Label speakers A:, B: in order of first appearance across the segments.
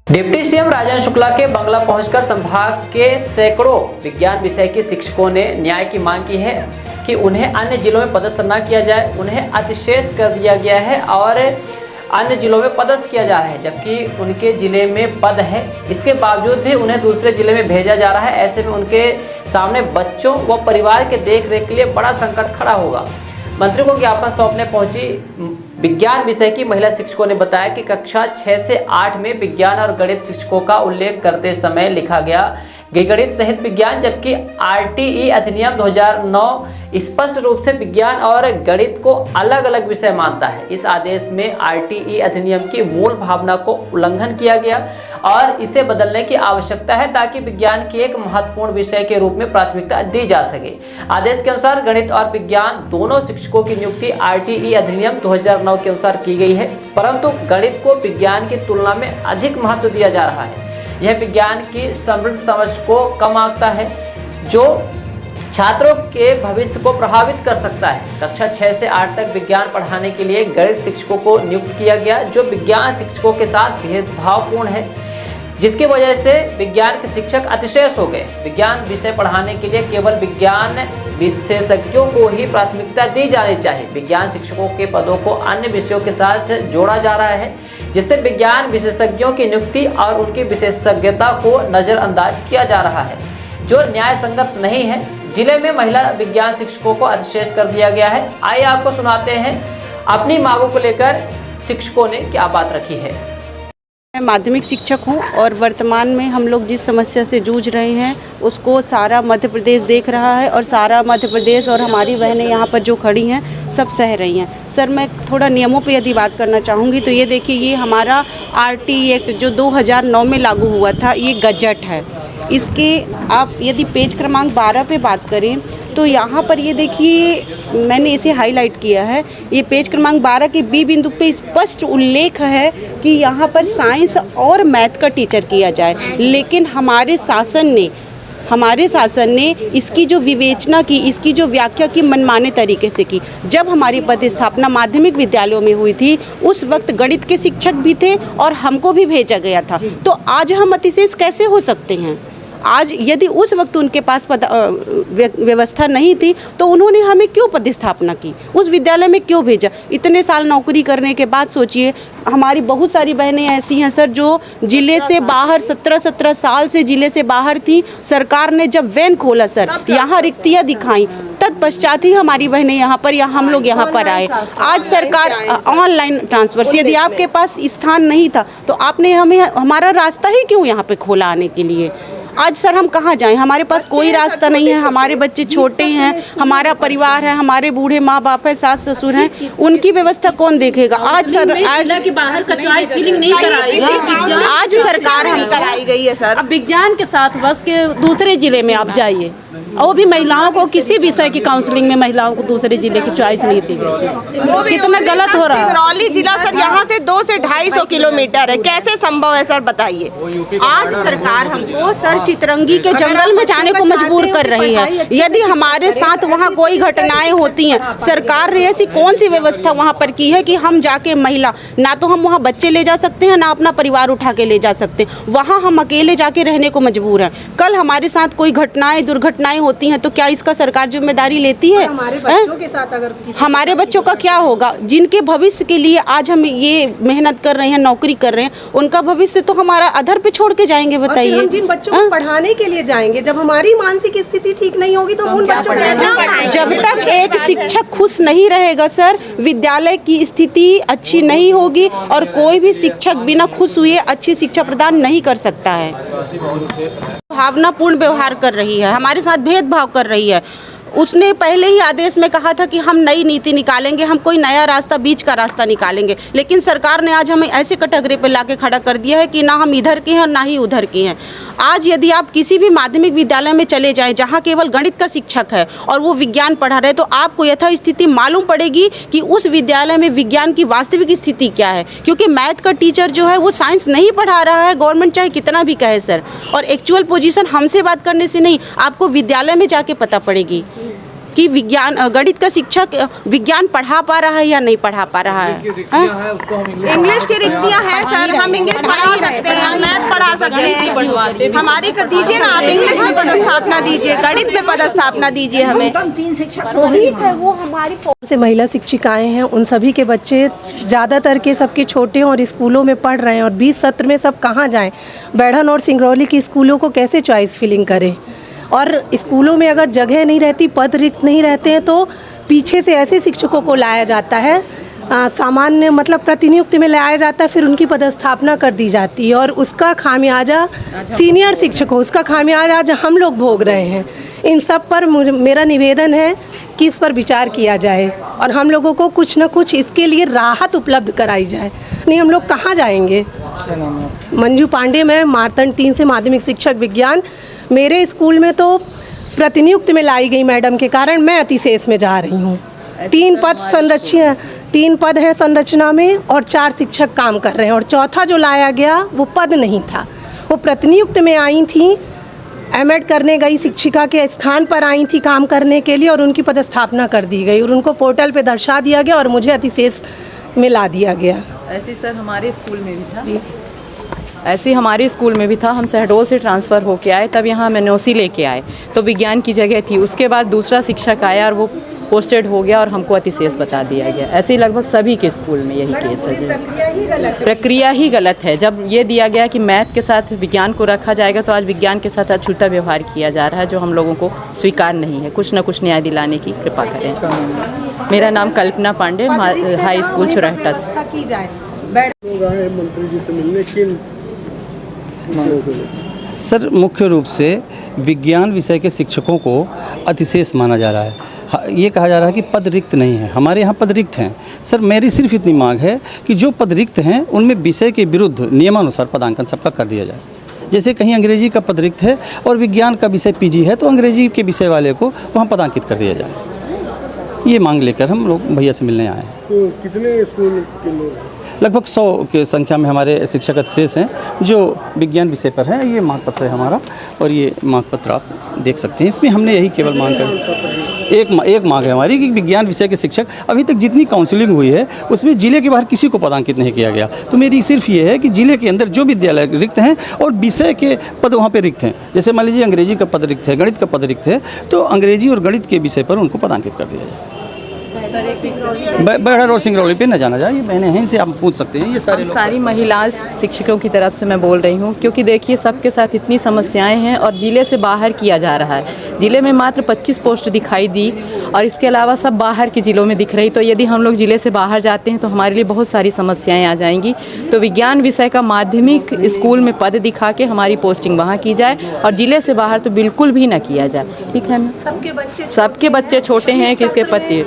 A: Deputy CM Rajendra Shukla के बंगला पहुंचकर संभाग के सैकड़ों विज्ञान विषय के शिक्षकों ने न्याय की मांग की है कि उन्हें अन्य जिलों में पदस्थ न किया जाए। उन्हें अतिशेष कर दिया गया है और अन्य जिलों में पदस्थ किया जा रहा है, जबकि उनके जिले में पद है, इसके बावजूद भी उन्हें दूसरे जिले में भेजा जा रहा है। ऐसे में उनके सामने बच्चों व परिवार के देखरेख के लिए बड़ा संकट खड़ा होगा। मंत्री को ज्ञापन सौंपने पहुंची विज्ञान विषय की महिला शिक्षकों ने बताया कि कक्षा 6 से 8 में विज्ञान और गणित शिक्षकों का उल्लेख करते समय लिखा गया गणित सहित विज्ञान, जबकि आरटीई अधिनियम 2009 स्पष्ट रूप से विज्ञान और गणित को अलग अलग विषय मानता है। इस आदेश में आरटीई अधिनियम की मूल भावना को उल्लंघन किया गया और इसे बदलने की आवश्यकता है ताकि विज्ञान की एक महत्वपूर्ण विषय के रूप में प्राथमिकता दी जा सके। आदेश के अनुसार गणित और विज्ञान दोनों शिक्षकों की नियुक्ति आरटीई अधिनियम 2009 के अनुसार की गई है, परंतु गणित को विज्ञान की तुलना में अधिक महत्व दिया जा रहा है। यह विज्ञान की समृद्ध समझ को कम आंकता है, जो छात्रों के भविष्य को प्रभावित कर सकता है। कक्षा 6 से 8 तक विज्ञान पढ़ाने के लिए गणित शिक्षकों को नियुक्त किया गया, जो विज्ञान शिक्षकों के साथ भेदभावपूर्ण है, जिसकी वजह से विज्ञान के शिक्षक अतिशेष हो गए। विज्ञान विषय पढ़ाने के लिए केवल विज्ञान विशेषज्ञों को ही प्राथमिकता दी जानी चाहिए। विज्ञान शिक्षकों के पदों को अन्य विषयों के साथ जोड़ा जा रहा है, जिससे विज्ञान विशेषज्ञों की नियुक्ति और उनकी विशेषज्ञता को नजरअंदाज किया जा रहा है, जो न्याय संगत नहीं है। जिले में महिला विज्ञान शिक्षकों को अतिशेष कर दिया गया है। आइए आपको सुनाते हैं अपनी मांगों को लेकर शिक्षकों ने क्या बात रखी है।
B: मैं माध्यमिक शिक्षक हूं और वर्तमान में हम लोग जिस समस्या से जूझ रहे हैं उसको सारा मध्य प्रदेश देख रहा है और सारा मध्य प्रदेश और हमारी बहनें यहाँ पर जो खड़ी हैं सब सह रही हैं। सर, मैं थोड़ा नियमों पे यदि बात करना चाहूँगी तो ये देखिए, ये हमारा आरटीई एक्ट जो 2009 में लागू हुआ था, ये गजट है। इसके आप यदि पेज क्रमांक 12 पे बात करें तो यहाँ पर ये देखिए, मैंने इसे हाईलाइट किया है। ये पेज क्रमांक 12 के बी बिंदु पे स्पष्ट उल्लेख है कि यहाँ पर साइंस और मैथ का टीचर किया जाए, लेकिन हमारे शासन ने इसकी जो विवेचना की, इसकी जो व्याख्या की, मनमाने तरीके से की। जब हमारी पदस्थापना माध्यमिक विद्यालयों में हुई थी उस वक्त गणित के शिक्षक भी थे और हमको भी भेजा गया था, तो आज हम अतिशेष कैसे हो सकते हैं? आज यदि उस वक्त उनके पास व्यवस्था नहीं थी तो उन्होंने हमें क्यों पदस्थापना की, उस विद्यालय में क्यों भेजा? इतने साल नौकरी करने के बाद सोचिए, हमारी बहुत सारी बहनें ऐसी हैं सर जो जिले से बाहर 17 साल से जिले से बाहर थी। सरकार ने जब वैन खोला सर, यहाँ रिक्तियाँ दिखाई, तत्पश्चात ही हमारी बहनें यहाँ पर या हम लोग यहाँ पर आए। आज सरकार ऑनलाइन ट्रांसफर, यदि आपके पास स्थान नहीं था तो आपने हमें हमारा रास्ता ही क्यों यहाँ पे खोला आने के लिए? आज सर हम कहाँ जाएं? हमारे पास कोई रास्ता नहीं है, हमारे बच्चे छोटे हैं, हमारा परिवार है, हमारे बूढ़े माँ बाप है, सास ससुर हैं, उनकी व्यवस्था कौन देखेगा? आज सर
C: के बाहर का चॉइस फिलिंग नहीं कराई गई,
B: आज सरकार नहीं कराई गई है सर।
C: अब विज्ञान के साथ बस के दूसरे जिले में आप जाइए, और वो भी महिलाओं को किसी विषय की काउंसलिंग में महिलाओं को दूसरे जिले की चॉइस नहीं दी गई। कितना गलत हो रहा है।
B: सिंगरौली जिला सर यहाँ से 200 से 250 किलोमीटर है, कैसे संभव है सर बताइए? आज सरकार हमको सर चितरंगी के जंगल में जाने को मजबूर कर रही है। यदि हमारे साथ वहाँ कोई घटनाएं होती हैं, सरकार ने ऐसी कौन सी व्यवस्था वहाँ पर की है कि हम जाके महिला, ना तो हम वहाँ बच्चे ले जा सकते हैं, ना अपना परिवार उठा के ले जा सकते हैं, वहाँ हम अकेले जाके रहने को मजबूर हैं। कल हमारे साथ कोई घटनाएं दुर्घटनाएं होती हैं तो क्या इसका सरकार जिम्मेदारी लेती है?
C: हमारे बच्चों के साथ अगर
B: हमारे बच्चों का क्या होगा? जिनके भविष्य के लिए आज हम ये मेहनत कर रहे हैं, नौकरी कर रहे हैं, उनका भविष्य तो हमारा अधर पे छोड़ के जाएंगे बताइए।
D: जिन बच्चों को पढ़ाने के लिए जाएंगे, जब हमारी मानसिक स्थिति ठीक नहीं होगी तो उन बच्चों को
B: जब तक एक शिक्षक खुश नहीं रहेगा सर, विद्यालय की स्थिति अच्छी नहीं होगी और कोई भी शिक्षक बिना खुश हुए अच्छी शिक्षा प्रदान नहीं कर सकता है। भावनापूर्ण व्यवहार कर रही है, हमारे साथ भेदभाव कर रही है। उसने पहले ही आदेश में कहा था कि हम नई नीति निकालेंगे, हम कोई नया रास्ता, बीच का रास्ता निकालेंगे, लेकिन सरकार ने आज हमें ऐसे कटघरे पे लाके खड़ा कर दिया है कि ना हम इधर के हैं ना ही उधर के हैं। आज यदि आप किसी भी माध्यमिक विद्यालय में चले जाएं जहां केवल गणित का शिक्षक है और वो विज्ञान पढ़ा रहे, तो आपको यथास्थिति मालूम पड़ेगी कि उस विद्यालय में विज्ञान की वास्तविक स्थिति क्या है, क्योंकि मैथ का टीचर जो है वो साइंस नहीं पढ़ा रहा है, गवर्नमेंट चाहे कितना भी कहे सर। और एक्चुअल पोजीशन हमसे बात करने से नहीं, आपको विद्यालय में जाके पता पड़ेगी कि विज्ञान गणित का शिक्षक विज्ञान पढ़ा पा रहा है या नहीं पढ़ा पा रहा है।
E: इंग्लिश की रिक्तियाँ हैं सर, हम इंग्लिश पढ़ा ही सकते हैं, हम मैथ पढ़ा सकते हैं, हमारी को दीजिए ना आप, इंग्लिश में पदस्थापना दीजिए, गणित में पदस्थापना दीजिए हमें।
B: वो हमारी
D: से महिला शिक्षिकाएं हैं, उन सभी के बच्चे ज़्यादातर के सबके छोटे और स्कूलों में पढ़ रहे हैं, और 20 सत्र में सब कहाँ जाएं, बैढ़न और सिंगरौली की स्कूलों को कैसे चॉइस फिलिंग करें। और स्कूलों में अगर जगह नहीं रहती, पद रिक्त नहीं रहते हैं, तो पीछे से ऐसे शिक्षकों को लाया जाता है, सामान्य मतलब प्रतिनियुक्ति में लाया जाता है, फिर उनकी पदस्थापना कर दी जाती है, और उसका खामियाजा सीनियर शिक्षकों, उसका खामियाजा हम लोग भोग रहे हैं। इन सब पर मेरा निवेदन है कि इस पर विचार किया जाए और हम लोगों को कुछ न कुछ इसके लिए राहत उपलब्ध कराई जाए। नहीं हम लोग कहाँ जाएंगे। मंजू पांडे, मैं मारतंड 3 से माध्यमिक शिक्षक विज्ञान। मेरे स्कूल में तो प्रतिनियुक्त में लाई गई मैडम के कारण मैं अतिशेष में जा रही हूँ। 3 पद हैं संरचना में और 4 शिक्षक काम कर रहे हैं, और चौथा जो लाया गया वो पद नहीं था, वो प्रतिनियुक्त में आई थी, एमएड करने गई शिक्षिका के स्थान पर आई थी काम करने के लिए, और उनकी पदस्थापना कर दी गई और उनको पोर्टल पे दर्शा दिया गया और मुझे अतिशेष में ला दिया गया।
F: ऐसे सर हमारे स्कूल में भी था, ऐसे हमारे स्कूल में भी था। हम शहडोल से ट्रांसफ़र होके आए, तब यहाँ मनोसी लेके आए तो विज्ञान की जगह थी। उसके बाद दूसरा शिक्षक आया और वो पोस्टेड हो गया और हमको अतिशेष बता दिया गया। ऐसे ही लगभग सभी के स्कूल में यही केस है जी। प्रक्रिया ही गलत है। जब ये दिया गया कि मैथ के साथ विज्ञान को रखा जाएगा, तो आज विज्ञान के साथ अछूता व्यवहार किया जा रहा है, जो हम लोगों को स्वीकार नहीं है। कुछ न कुछ न्याय दिलाने की कृपा करें। मेरा नाम कल्पना पांडे, हाई स्कूल चुराहटा
G: सर, मुख्य रूप से विज्ञान विषय के शिक्षकों को अतिशेष माना जा रहा है। ये कहा जा रहा है कि पद रिक्त नहीं है। हमारे यहाँ पद रिक्त हैं। सर, मेरी सिर्फ इतनी मांग है कि जो पद रिक्त हैं उनमें विषय के विरुद्ध नियमानुसार पदांकन सबका कर दिया जाए। जैसे कहीं अंग्रेजी का पद रिक्त है और विज्ञान का विषय पीजी है, तो अंग्रेजी के विषय वाले को वहाँ पदांकित कर दिया जाए। ये मांग लेकर हम लोग भैया से मिलने आए हैं।
H: तो कितने स्कूल के लोग?
G: लगभग 100 के संख्या में हमारे शिक्षक अतिशेष हैं जो विज्ञान विषय पर हैं। ये मांग पत्र है हमारा, और ये मांग पत्र आप देख सकते हैं। इसमें हमने यही केवल मांग कर एक मांग है हमारी कि विज्ञान विषय के शिक्षक, अभी तक जितनी काउंसलिंग हुई है उसमें जिले के बाहर किसी को पदांकित नहीं किया गया। तो मेरी सिर्फ ये है कि जिले के अंदर जो विद्यालय रिक्त हैं और विषय के पद वहाँ पे रिक्त हैं, जैसे मान लीजिए अंग्रेजी का पद रिक्त है, गणित का पद रिक्त है, तो अंग्रेजी और गणित के विषय पर उनको पदांकित कर दिया जाए। बैढ़न और सिंगरौली पे न जाना जाए। ये बहनें हैं, इनसे आप पूछ सकते हैं। ये
F: सारी महिला शिक्षकों की तरफ से मैं बोल रही हूँ, क्योंकि देखिए सबके साथ इतनी समस्याएं हैं और ज़िले से बाहर किया जा रहा है। ज़िले में मात्र 25 पोस्ट दिखाई दी और इसके अलावा सब बाहर के ज़िलों में दिख रही। तो यदि हम लोग ज़िले से बाहर जाते हैं तो हमारे लिए बहुत सारी समस्याएं आ जाएंगी। तो विज्ञान विषय का माध्यमिक स्कूल में पद दिखा के हमारी पोस्टिंग वहाँ की जाए, और ज़िले से बाहर तो बिल्कुल भी ना किया जाए। ठीक है ना? सबके बच्चे छोटे हैं, किसके पति।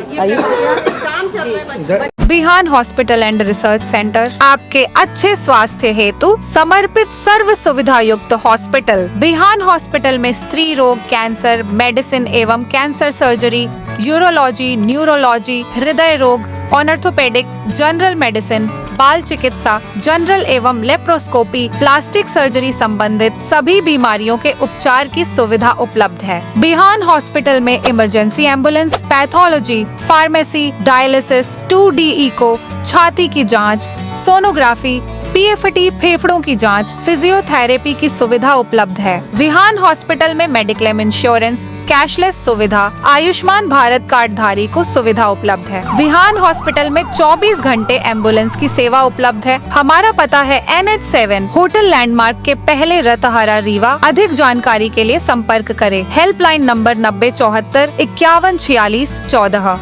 I: बिहान हॉस्पिटल एंड रिसर्च सेंटर आपके अच्छे स्वास्थ्य हेतु समर्पित सर्व सुविधा युक्त हॉस्पिटल। बिहान हॉस्पिटल में स्त्री रोग, कैंसर, मेडिसिन एवं कैंसर सर्जरी, यूरोलॉजी, न्यूरोलॉजी, हृदय रोग, ऑर्थोपेडिक, जनरल मेडिसिन, बाल चिकित्सा, जनरल एवं लेप्रोस्कोपी, प्लास्टिक सर्जरी संबंधित सभी बीमारियों के उपचार की सुविधा उपलब्ध है। बिहान हॉस्पिटल में emergency ambulance, pathology, pharmacy, dialysis, 2D echo, छाती की जांच, सोनोग्राफी, पीएफटी, फेफड़ों की जांच, फिजियोथेरेपी की सुविधा उपलब्ध है। विहान हॉस्पिटल में मेडिक्लेम इंश्योरेंस, कैशलेस सुविधा, आयुष्मान भारत कार्ड धारी को सुविधा उपलब्ध है। विहान हॉस्पिटल में 24 घंटे एम्बुलेंस की सेवा उपलब्ध है। हमारा पता है NH7 होटल लैंडमार्क के पहले रतहरा, रीवा। अधिक जानकारी के लिए संपर्क करें। Helpline number 9074 5146 14।